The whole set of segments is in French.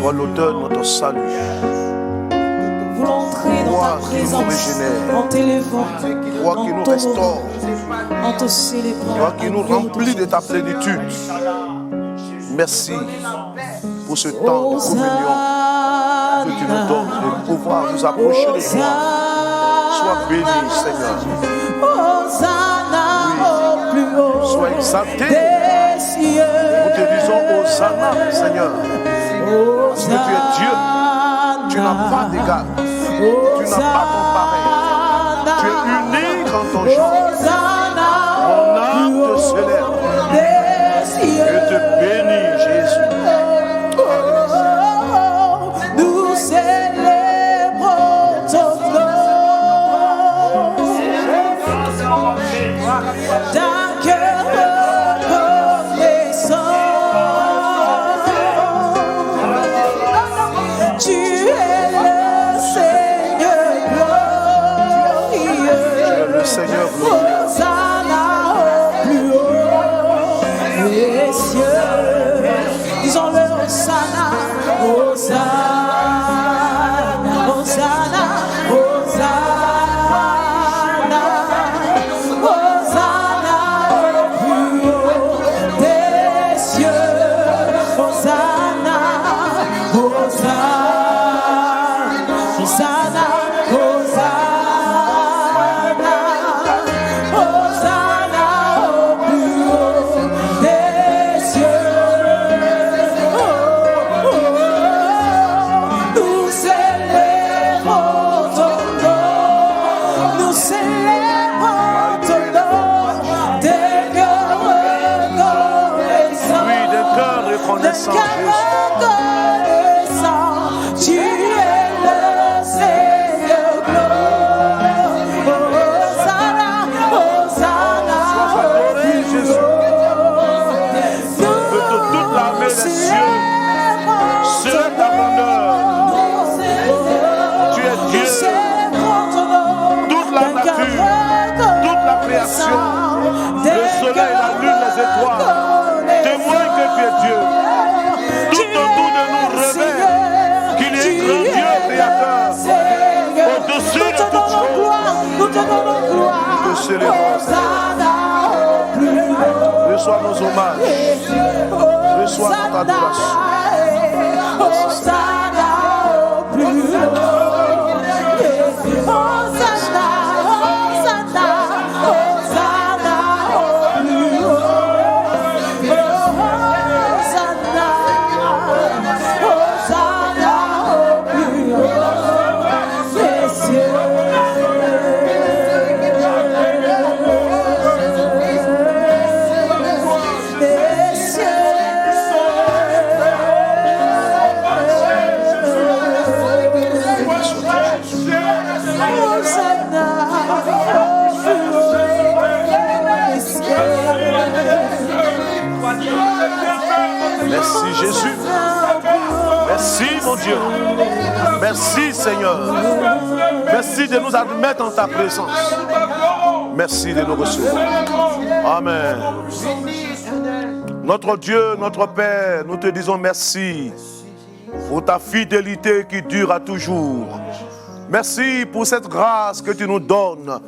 Toi l'auteur de notre salut. Nous voulons entrer dans ta présence en t'élevant, Toi qui nous restaure, en te célébrant. toi qui nous remplis de ta plénitude. Merci pour ce temps de communion que tu nous donnes, de pouvoir nous approcher de toi. Sois béni, Seigneur. Oui. Sois exalté. Nous te disons Hosanna, Seigneur. Parce que tu es Dieu. Tu n'as pas d'égal. Tu n'as pas ton pareil. Tu es unique en ton genre. Mon âme te célèbre. Je te bénis, Jésus. Nous célébrons ton nom d'un cœur reconnaissant. Tu es le Seigneur glorieux. Tu es le Seigneur glorieux. Hosanna au plus haut des cieux. Disons-le, Hosanna, Hosanna, Hosanna, Hosanna, Hosanna au plus haut des cieux. Hosanna, Hosanna, Hosanna, Hosanna, Hosanna au plus haut des cieux. Nous célébrons ton nom, nous célébrons ton nom, des cœurs reconnaissants. Oui, des cœurs reconnaissants, Jésus. Tu es le Seigneur glorieux. Hosanna, Hosanna, Sois adoré, Jésus. Que toute l'armée des cieux célèbre ta grandeur. Tu es Dieu. Toute la nature, toute la création, le soleil, la lune, les étoiles, témoignent que tu es Dieu. Tout autour de nous révèle qu'il est grand Dieu créateur, au-dessus de toutes choses. Nous te donnons gloire. Nous te célébrons. Reçois nos hommages. Reçois notre adoration. Hosanna au plus haut. Hosanna, Hosanna, Hosanna au plus haut. Hosanna, Hosanna au plus haut des cieux. Merci Jésus. Merci mon Dieu. Merci Seigneur. Merci de nous admettre en ta présence. Merci de nous recevoir. Amen. Notre Dieu, notre Père, nous te disons merci pour ta fidélité qui dure à toujours. Merci pour cette grâce que tu nous donnes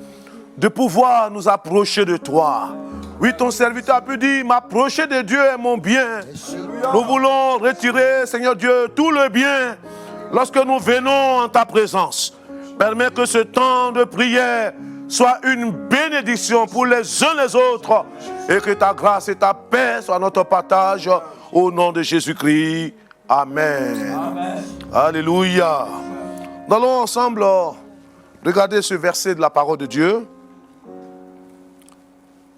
de pouvoir nous approcher de toi. Oui, ton serviteur a pu dire, m'approcher de Dieu est mon bien. Nous voulons retirer, Seigneur Dieu, tout le bien lorsque nous venons en ta présence. Permets que ce temps de prière soit une bénédiction pour les uns les autres et que ta grâce et ta paix soient notre partage au nom de Jésus-Christ. Amen. Amen. Alléluia. Nous allons ensemble regarder ce verset de la parole de Dieu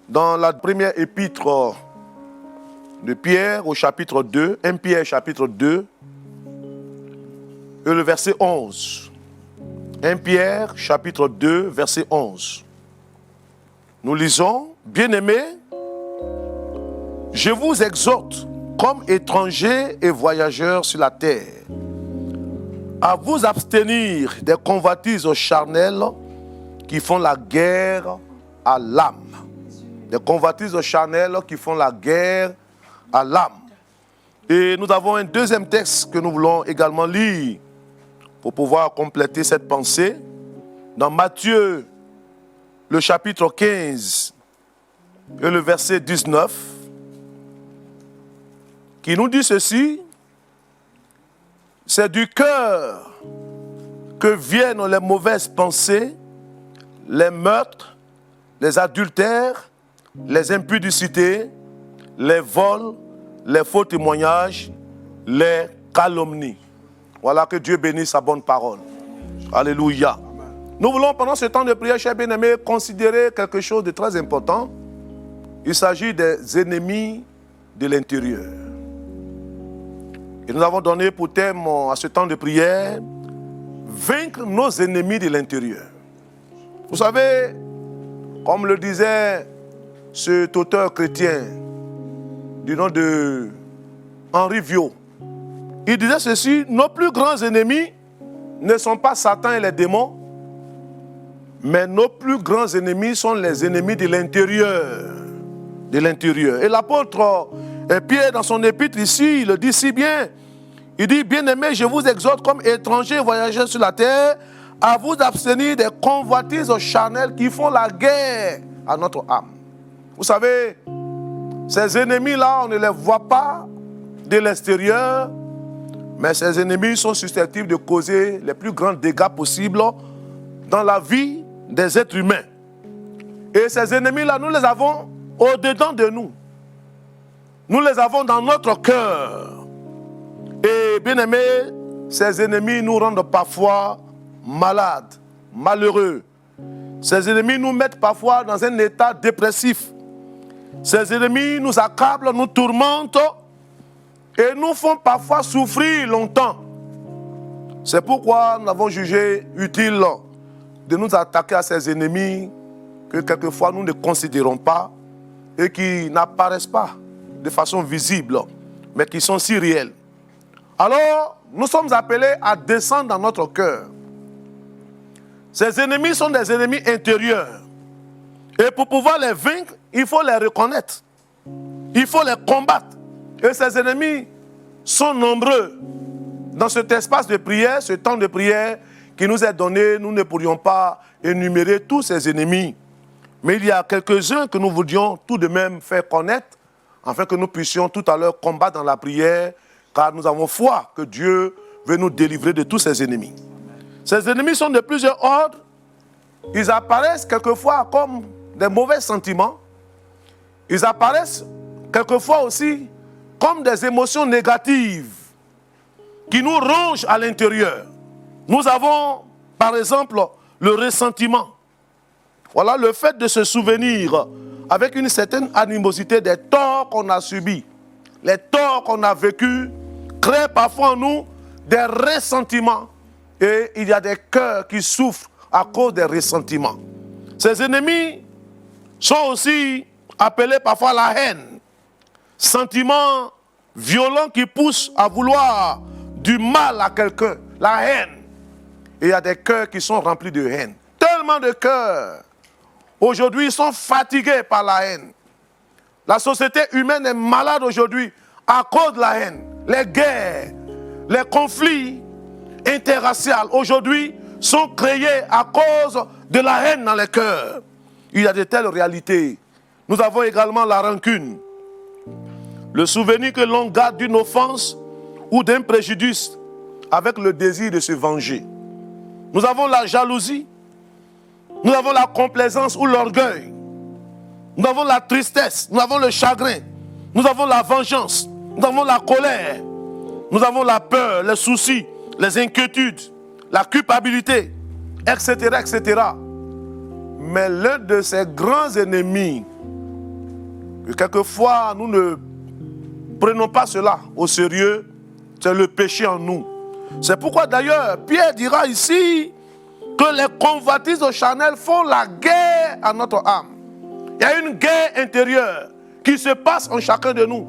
dans la première épître de Pierre au chapitre 2, 1 Pierre chapitre 2 et le verset 11. 1 Pierre chapitre 2 verset 11. Nous lisons, bien-aimés, je vous exhorte comme étrangers et voyageurs sur la terre à vous abstenir des convoitises charnelles qui font la guerre à l'âme. Des convoitises charnelles qui font la guerre à l'âme. Et nous avons un deuxième texte que nous voulons également lire pour pouvoir compléter cette pensée. Dans Matthieu, le chapitre 15 et le verset 19, qui nous dit ceci: c'est du cœur que viennent les mauvaises pensées, les meurtres, les adultères, les impudicités, les vols, les faux témoignages, les calomnies. Voilà, que Dieu bénisse sa bonne parole. Alléluia. Nous voulons, pendant ce temps de prière, chers bien-aimés, considérer quelque chose de très important. Il s'agit des ennemis de l'intérieur. Et nous avons donné pour thème à ce temps de prière: vaincre nos ennemis de l'intérieur. Vous savez, comme le disait cet auteur chrétien du nom de Henri Viau, il disait ceci: nos plus grands ennemis ne sont pas Satan et les démons, mais nos plus grands ennemis sont les ennemis de l'intérieur. De l'intérieur. Et l'apôtre Pierre, dans son épître ici, il le dit si bien. Il dit: bien-aimés, je vous exhorte comme étrangers voyageurs sur la terre, à vous abstenir des convoitises charnelles qui font la guerre à notre âme. Vous savez, ces ennemis-là, on ne les voit pas de l'extérieur, mais ces ennemis sont susceptibles de causer les plus grands dégâts possibles dans la vie des êtres humains. Et ces ennemis-là, nous les avons au-dedans de nous. Nous les avons dans notre cœur. Et bien aimés, ces ennemis nous rendent parfois malades, malheureux. Ces ennemis nous mettent parfois dans un état dépressif. Ces ennemis nous accablent, nous tourmentent et nous font parfois souffrir longtemps. C'est pourquoi nous avons jugé utile de nous attaquer à ces ennemis que quelquefois nous ne considérons pas et qui n'apparaissent pas de façon visible, mais qui sont si réels. Alors, nous sommes appelés à descendre dans notre cœur. Ces ennemis sont des ennemis intérieurs. Et pour pouvoir les vaincre, il faut les reconnaître. Il faut les combattre. Et ces ennemis sont nombreux. Dans cet espace de prière, ce temps de prière qui nous est donné, nous ne pourrions pas énumérer tous ces ennemis. Mais il y a quelques-uns que nous voudrions tout de même faire connaître, afin que nous puissions tout à l'heure combattre dans la prière, car nous avons foi que Dieu veut nous délivrer de tous ses ennemis. Ces ennemis sont de plusieurs ordres. Ils apparaissent quelquefois comme des mauvais sentiments. Ils apparaissent quelquefois aussi comme des émotions négatives qui nous rongent à l'intérieur. Nous avons, par exemple, le ressentiment. Voilà, le fait de se souvenir avec une certaine animosité des torts qu'on a subis, les torts qu'on a vécus, créent parfois en nous des ressentiments. Et il y a des cœurs qui souffrent à cause des ressentiments. Ces ennemis sont aussi appelés parfois la haine. Sentiment violent qui pousse à vouloir du mal à quelqu'un. La haine. Et il y a des cœurs qui sont remplis de haine. Tellement de cœurs aujourd'hui sont fatigués par la haine. La société humaine est malade aujourd'hui à cause de la haine. Les guerres, les conflits interraciaux aujourd'hui sont créés à cause de la haine dans les cœurs. Il y a de telles réalités. Nous avons également la rancune. Le souvenir que l'on garde d'une offense ou d'un préjudice avec le désir de se venger. Nous avons la jalousie. Nous avons la complaisance ou l'orgueil. Nous avons la tristesse. Nous avons le chagrin. Nous avons la vengeance. Nous avons la colère. Nous avons la peur, les soucis, les inquiétudes, la culpabilité, etc., etc. Mais l'un de ces grands ennemis, que quelquefois nous ne prenons pas cela au sérieux, c'est le péché en nous. C'est pourquoi d'ailleurs Pierre dira ici que les convoitises charnelles font la guerre à notre âme. Il y a une guerre intérieure qui se passe en chacun de nous.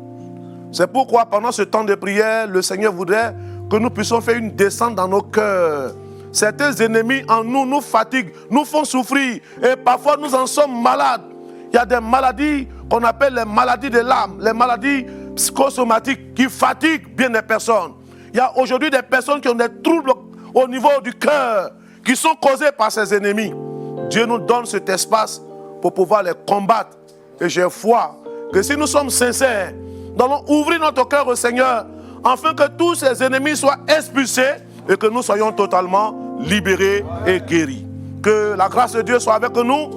C'est pourquoi pendant ce temps de prière, le Seigneur voudrait que nous puissions faire une descente dans nos cœurs. Certains ennemis en nous nous fatiguent, nous font souffrir et parfois nous en sommes malades. Il y a des maladies qu'on appelle les maladies de l'âme, les maladies psychosomatiques qui fatiguent bien des personnes. Il y a aujourd'hui des personnes qui ont des troubles au niveau du cœur, qui sont causés par ces ennemis. Dieu nous donne cet espace pour pouvoir les combattre. Et j'ai foi que si nous sommes sincères, nous allons ouvrir notre cœur au Seigneur, afin que tous ces ennemis soient expulsés et que nous soyons totalement libérés et guéris. Que la grâce de Dieu soit avec nous,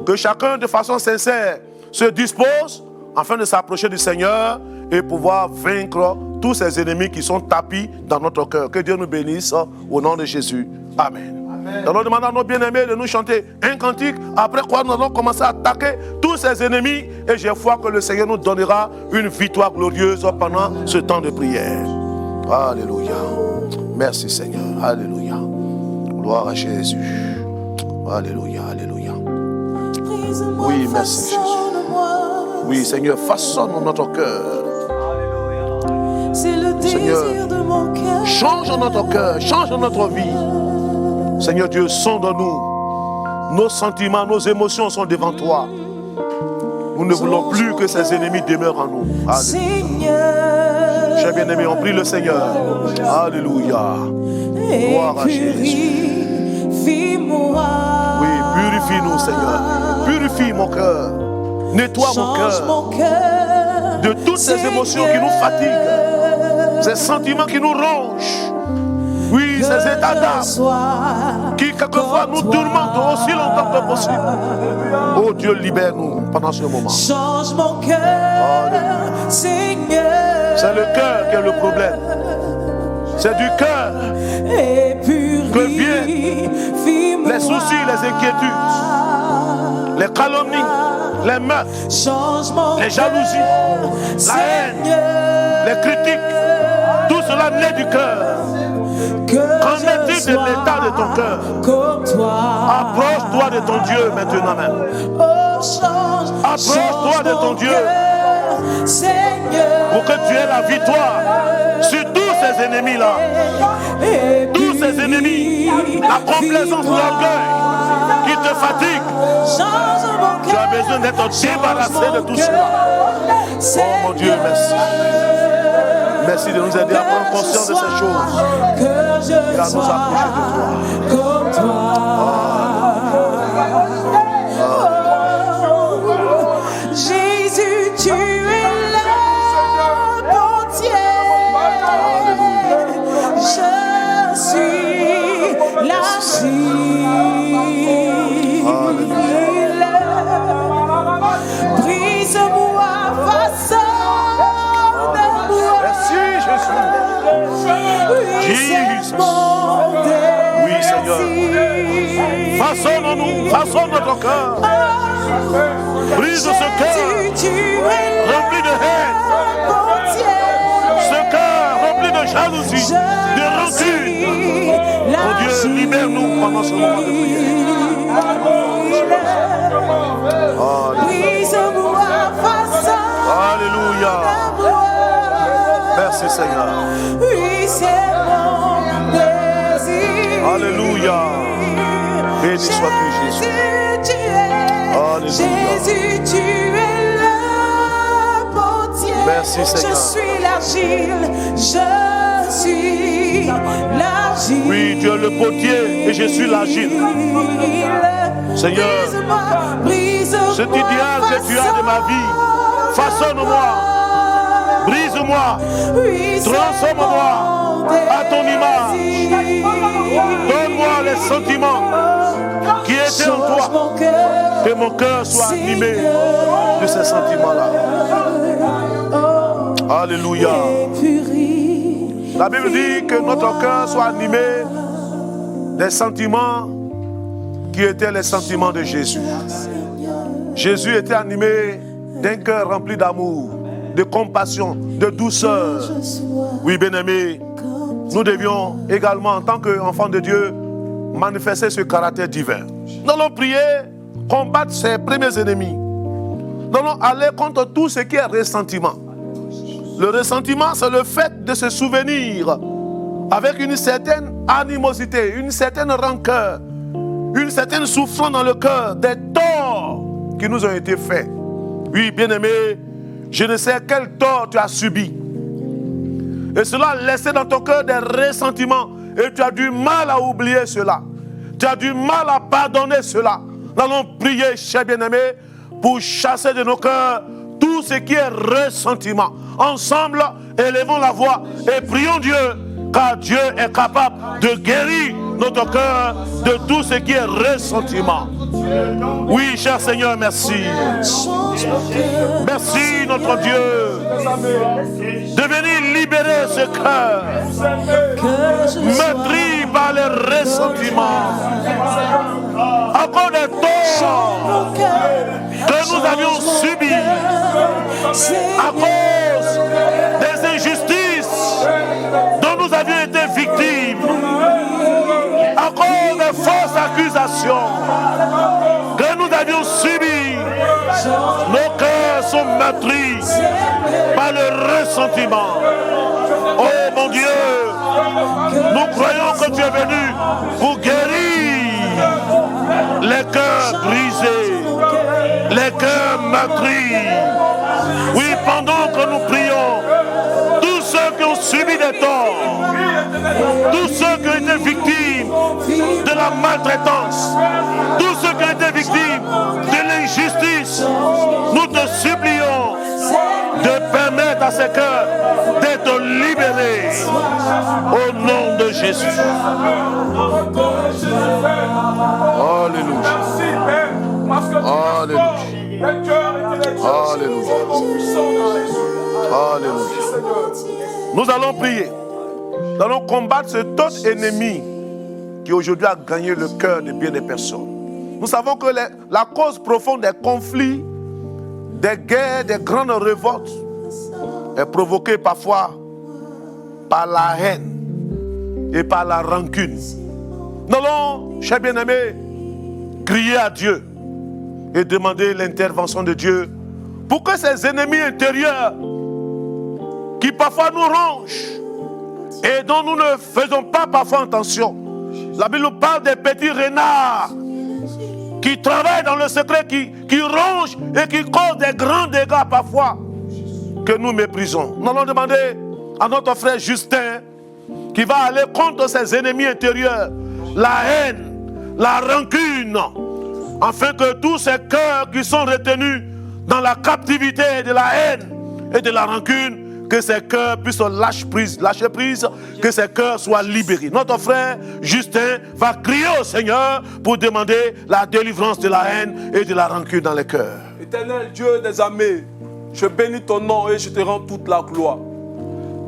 que chacun de façon sincère se dispose afin de s'approcher du Seigneur et pouvoir vaincre tous ces ennemis qui sont tapis dans notre cœur. Que Dieu nous bénisse au nom de Jésus. Amen. Nous allons demander à nos bien-aimés de nous chanter un cantique, après quoi nous allons commencer à attaquer tous ces ennemis et j'ai foi que le Seigneur nous donnera une victoire glorieuse pendant ce temps de prière. Alléluia. Merci Seigneur. Alléluia. Gloire à Jésus. Alléluia. Alléluia. Oui, merci Jésus. Oui, Seigneur, façonne notre cœur. C'est le désir de mon cœur. Change notre cœur, change notre vie. Seigneur Dieu, sonde-nous. Nos sentiments, nos émotions sont devant toi. Nous ne voulons plus que ces ennemis demeurent en nous. Alléluia. Chers bien-aimés, on prie le Seigneur. Alléluia. Gloire à Jésus. Oui, purifie-nous, Seigneur. Purifie mon cœur. Nettoie mon cœur de toutes ces émotions qui nous fatiguent, ces sentiments qui nous rongent. Oui, ces états d'âme qui quelquefois nous tourmentent aussi longtemps que possible. Oh Dieu, libère-nous pendant ce moment. Change mon cœur, Seigneur. C'est le cœur qui est le problème. C'est du cœur que viennent les soucis, les inquiétudes, les calomnies, les meurtres, les jalousies, la haine, les critiques. Tout cela naît du cœur. Qu'en est-il de l'état de ton cœur? Approche-toi de ton Dieu maintenant même. Approche-toi de ton Dieu pour que tu aies la victoire sur tous ces ennemis-là. Tous ces ennemis, la complaisance, l'orgueil qui te fatigue. Tu as besoin d'être débarrassé de tout cela. Oh mon Dieu, merci. Merci de nous aider à prendre conscience de ces choses et à nous approcher de toi. Jésus, tu es là, mon Dieu. Je suis l'argile. Brise-moi, façonne-moi. Merci Jésus. Oui Seigneur. Façonne-nous, façonne notre cœur. Brise ce cœur rempli de haine. Ce cœur rempli de jalousie, de rancune. Mon Dieu, libère-nous pendant ce moment de prière. Alléluia. Merci Seigneur. Oui, c'est mon désir. Alléluia. Béni sois-tu Jésus. Alléluia. Jésus, tu es le potier. Merci Seigneur. Je suis l'argile. Je suis l'argile. Oui, tu es le potier et je suis l'argile. Seigneur, cet idéal que tu as de ma vie, façonne-moi, brise-moi, transforme-moi à ton image. Donne-moi les sentiments qui étaient en toi. Que mon cœur soit animé de ces sentiments-là. Alléluia. La Bible dit que notre cœur soit animé des sentiments qui étaient les sentiments de Jésus. Jésus était animé d'un cœur rempli d'amour, de compassion, de douceur. Oui, bien-aimés, nous devions également, en tant qu'enfants de Dieu, manifester ce caractère divin. Nous allons prier, combattre ses premiers ennemis. Nous allons aller contre tout ce qui est ressentiment. Le ressentiment, c'est le fait de se souvenir avec une certaine animosité, une certaine rancœur, une certaine souffrance dans le cœur des torts qui nous ont été faits. Oui, bien-aimés, Je ne sais quel tort tu as subi. Et cela a laissé dans ton cœur des ressentiments. Et tu as du mal à oublier cela. Tu as du mal à pardonner cela. Nous allons prier, chers bien-aimés, pour chasser de nos cœurs tout ce qui est ressentiment. Ensemble, élevons la voix et prions Dieu, car Dieu est capable de guérir notre cœur de tout ce qui est ressentiment. Oui, cher Seigneur, merci. Merci, notre Dieu, de venir libérer ce cœur, meurtri par les ressentiments, à cause des torts que nous avions subis, à cause des injustices dont nous avions été victimes, à cause des fausses accusations que nous avions subies. Nos cœurs sont meurtris par le ressentiment. Oh mon Dieu, nous croyons que tu es venu pour guérir les cœurs brisés, les cœurs meurtris. Oui, pendant que nous prions, tous ceux qui ont subi des torts, tous ceux qui ont été victimes de la maltraitance, tous ceux qui ont été victimes de l'injustice, nous te supplions de permettre à ces cœurs d'être libérés au nom de Jésus. Alléluia. Alléluia. Alléluia. Alléluia. Nous allons prier. Nous allons combattre cet autre ennemi qui aujourd'hui a gagné le cœur de bien des personnes. Nous savons que la cause profonde des conflits, des guerres, des grandes révoltes est provoquée parfois par la haine et par la rancune. Nous allons, chers bien-aimés, crier à Dieu et demander l'intervention de Dieu pour que ces ennemis intérieurs qui parfois nous rongent et dont nous ne faisons pas parfois attention. La Bible nous parle des petits renards qui travaillent dans le secret, qui rongent et qui causent des grands dégâts parfois que nous méprisons. Nous allons demander à notre frère Justin qui va aller contre ses ennemis intérieurs, la haine, la rancune, afin que tous ces cœurs qui sont retenus dans la captivité de la haine et de la rancune, que ces cœurs puissent lâcher prise, que ces cœurs soient libérés. Notre frère Justin va crier au Seigneur pour demander la délivrance de la haine et de la rancune dans les cœurs. Éternel Dieu des armées, je bénis ton nom et je te rends toute la gloire.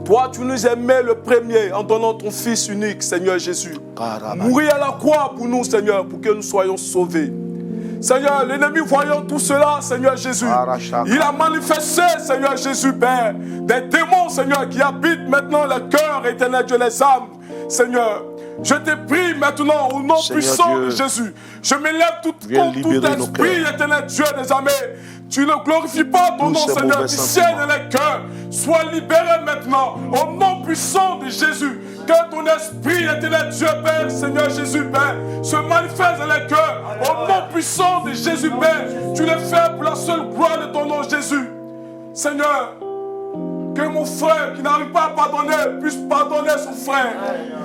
Toi, tu nous aimais le premier en donnant ton Fils unique, Seigneur Jésus. Mourir à la croix pour nous, Seigneur, pour que nous soyons sauvés. Seigneur, l'ennemi voyant tout cela, Seigneur Jésus, il a manifesté, Seigneur Jésus, Père, des démons, Seigneur, qui habitent maintenant le cœur, éternel Dieu, les âmes, Seigneur. Je te prie maintenant au nom Seigneur puissant Dieu, de Jésus. Je m'élève contre tout esprit, éternel Dieu des armées. Tu ne glorifies pas ton nom, Seigneur, du ciel et les cœurs. Sois libéré maintenant au nom puissant de Jésus. Que ton esprit, éternel Dieu, Père, Seigneur Jésus, Père, se manifeste dans les cœurs. Au nom puissant de Jésus, Père, tu le fais pour la seule gloire de ton nom, Jésus. Seigneur, que mon frère qui n'arrive pas à pardonner puisse pardonner son frère.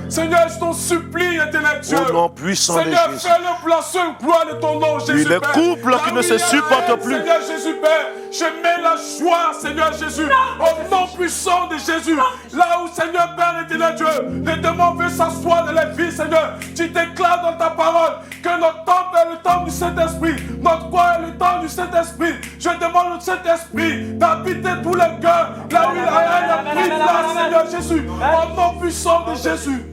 Seigneur, je t'en supplie, éternel Dieu. Au nom puissant Seigneur, de Jésus. fais-le pour la seule gloire de ton nom, Jésus. Les couples qui ne se supportent plus. Seigneur Jésus, Père, je mets la joie, Seigneur Jésus, au nom puissant de Jésus. Là où, Seigneur, Père, éternel Dieu, les démons veulent s'asseoir dans les vies, Seigneur. Tu déclares dans ta parole que notre temps est le temps du Saint-Esprit. Notre corps est le temps du Saint-Esprit. Je demande au Saint-Esprit d'habiter tous les cœurs. Là où il a pris place, Seigneur Jésus, au nom puissant de Jésus.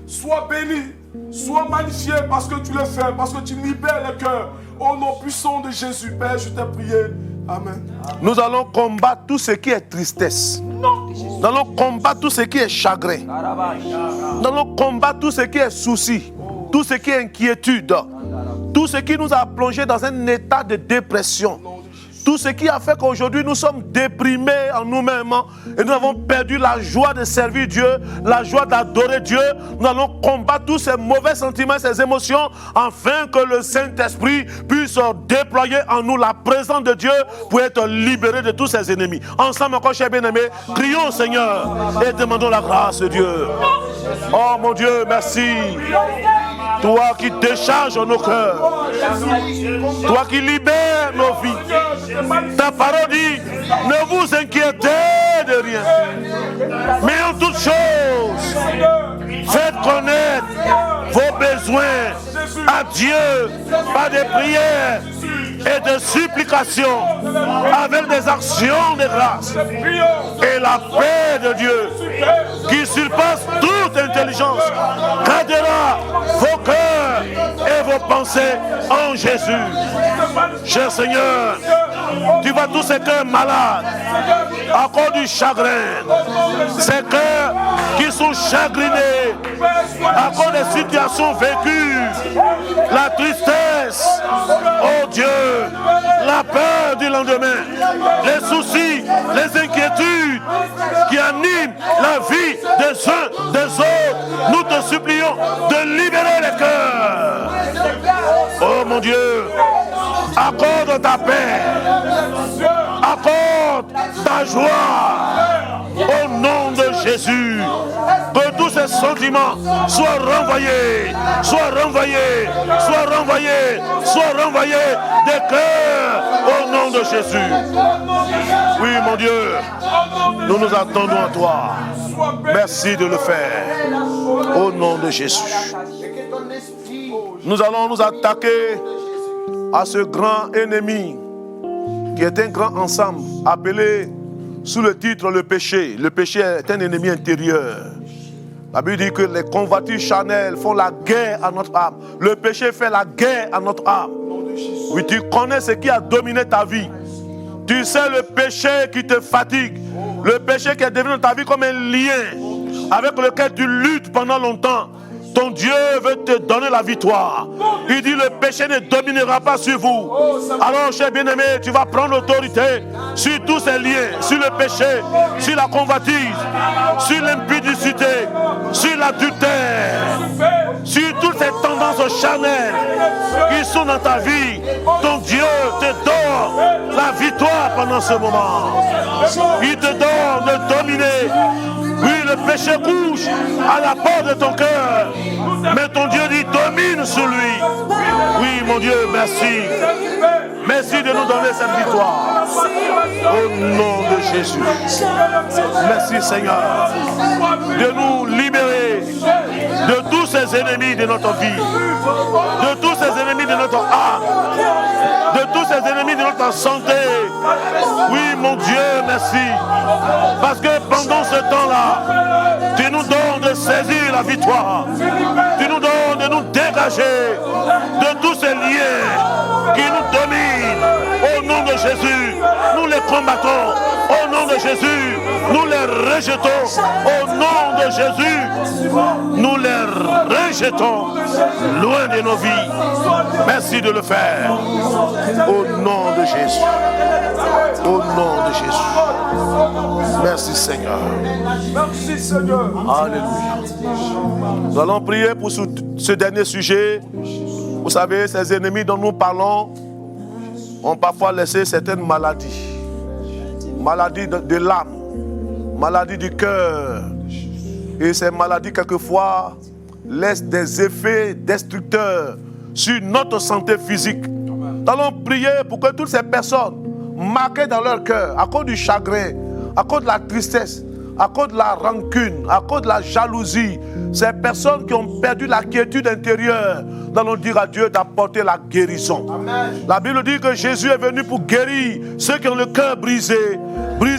Sois béni, sois magnifié parce que tu le fais, parce que tu libères le cœur. Au nom puissant de Jésus, Père, je t'ai prié. Amen. Nous allons combattre tout ce qui est tristesse. Nous allons combattre tout ce qui est chagrin. Nous allons combattre tout ce qui est souci, tout ce qui est inquiétude, tout ce qui nous a plongé dans un état de dépression. Tout ce qui a fait qu'aujourd'hui nous sommes déprimés en nous-mêmes et nous avons perdu la joie de servir Dieu, la joie d'adorer Dieu. Nous allons combattre tous ces mauvais sentiments, ces émotions, afin que le Saint-Esprit puisse déployer en nous la présence de Dieu pour être libéré de tous ses ennemis. Ensemble encore, chers bien-aimés, prions au Seigneur et demandons la grâce de Dieu. Oh mon Dieu, merci. Toi qui décharges nos cœurs, toi qui libères nos vies. Ta parole dit, ne vous inquiétez de rien, mais en toutes choses, faites connaître vos besoins à Dieu par des prières et de supplications avec des actions de grâce. Et la paix de Dieu qui surpasse toute intelligence gardera vos cœurs et vos pensées en Jésus. Cher Seigneur, tu vois tous ces cœurs malades à cause du chagrin, ces cœurs qui sont chagrinés à cause des situations vécues, la tristesse, oh Dieu, la peur du lendemain, les soucis, les inquiétudes qui animent la vie des uns des autres. Nous te supplions de libérer les cœurs. Oh mon Dieu, accorde ta paix, accorde ta joie au nom de Jésus. Que tous ces sentiments soient renvoyés, soient renvoyés, soient renvoyés, soient renvoyés des cœurs au nom de Jésus. Oui, mon Dieu, nous nous attendons à toi. Merci de le faire au nom de Jésus. Nous allons nous attaquer à ce grand ennemi qui est un grand ensemble appelé sous le titre le péché. Le péché est un ennemi intérieur. La Bible dit que les convoitises charnelles font la guerre à notre âme. Le péché fait la guerre à notre âme. Oui, tu connais ce qui a dominé ta vie. Tu sais le péché qui te fatigue. Le péché qui est devenu dans ta vie comme un lien avec lequel tu luttes pendant longtemps. Ton Dieu veut te donner la victoire. Il dit le péché ne dominera pas sur vous. Alors, cher bien-aimé, tu vas prendre l'autorité sur tous ces liens, sur le péché, sur la convoitise, sur l'impudicité, sur l'adultère, sur toutes ces tendances charnelles qui sont dans ta vie. Ton Dieu te donne la victoire pendant ce moment. Il te donne de dominer. Oui, le péché couche à la porte de ton cœur. Mais ton Dieu dit, domine sur lui. Oui, mon Dieu, merci. Merci de nous donner cette victoire. Au nom de Jésus. Merci, Seigneur, de nous libérer de tous ces ennemis de notre vie, de tous ces ennemis de notre âme, de tous ces ennemis de notre santé. Oui, mon Dieu, merci. Parce que pendant ce temps-là, tu nous donnes de saisir la victoire. Tu nous donnes de nous dégager de tous ces liens qui nous dominent. Au nom de Jésus, nous les combattons. Au nom de Jésus, nous les rejetons. Au nom de Jésus, nous les rejetons loin de nos vies. Merci de le faire. Au nom de Jésus. Au nom de Jésus. Merci Seigneur. Merci Seigneur. Alléluia. Nous allons prier pour ce dernier sujet. Vous savez, ces ennemis dont nous parlons ont parfois laissé certaines maladies. Maladies de l'âme, maladies du cœur. Et ces maladies, quelquefois, laissent des effets destructeurs sur notre santé physique. Nous allons prier pour que toutes ces personnes marquées dans leur cœur, à cause du chagrin, à cause de la tristesse, à cause de la rancune, à cause de la jalousie, ces personnes qui ont perdu la quiétude intérieure, nous allons dire à Dieu d'apporter la guérison. Amen. La Bible dit que Jésus est venu pour guérir ceux qui ont le cœur brisé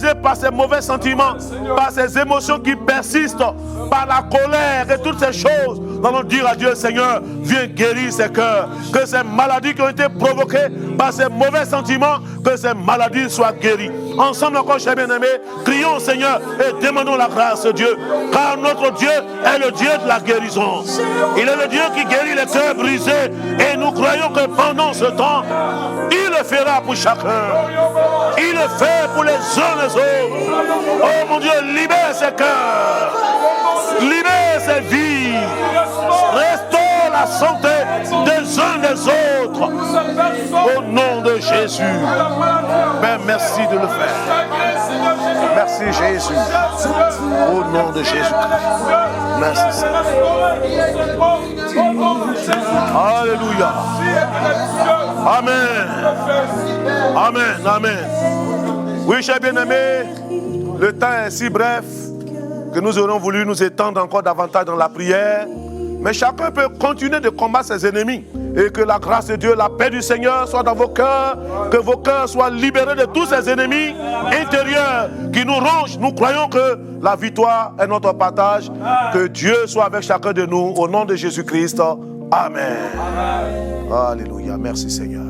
paralysé par ces mauvais sentiments, par ces émotions qui persistent, par la colère et toutes ces choses, nous allons dire à Dieu, Seigneur, viens guérir ces cœurs. Que ces maladies qui ont été provoquées par ces mauvais sentiments, que ces maladies soient guéries. Ensemble encore, chers bien-aimés, crions au Seigneur et demandons la grâce de Dieu. Car notre Dieu est le Dieu de la guérison. Il est le Dieu qui guérit les cœurs brisés. Et nous croyons que pendant ce temps, il le fera pour chacun. Il le fait pour les uns et les autres. Oh mon Dieu, libère ces cœurs. Libère ces vies. Restaure la santé des uns et des autres. Au nom de Jésus. Père, merci de le faire. Merci Jésus. Au nom de Jésus. Merci. Alléluia. Amen. Amen. Amen. Oui, chers bien-aimés, le temps est si bref que nous aurions voulu nous étendre encore davantage dans la prière. Mais chacun peut continuer de combattre ses ennemis. Et que la grâce de Dieu, la paix du Seigneur soit dans vos cœurs. Que vos cœurs soient libérés de tous ces ennemis intérieurs qui nous rongent. Nous croyons que la victoire est notre partage. Que Dieu soit avec chacun de nous. Au nom de Jésus-Christ. Amen. Alléluia. Merci Seigneur.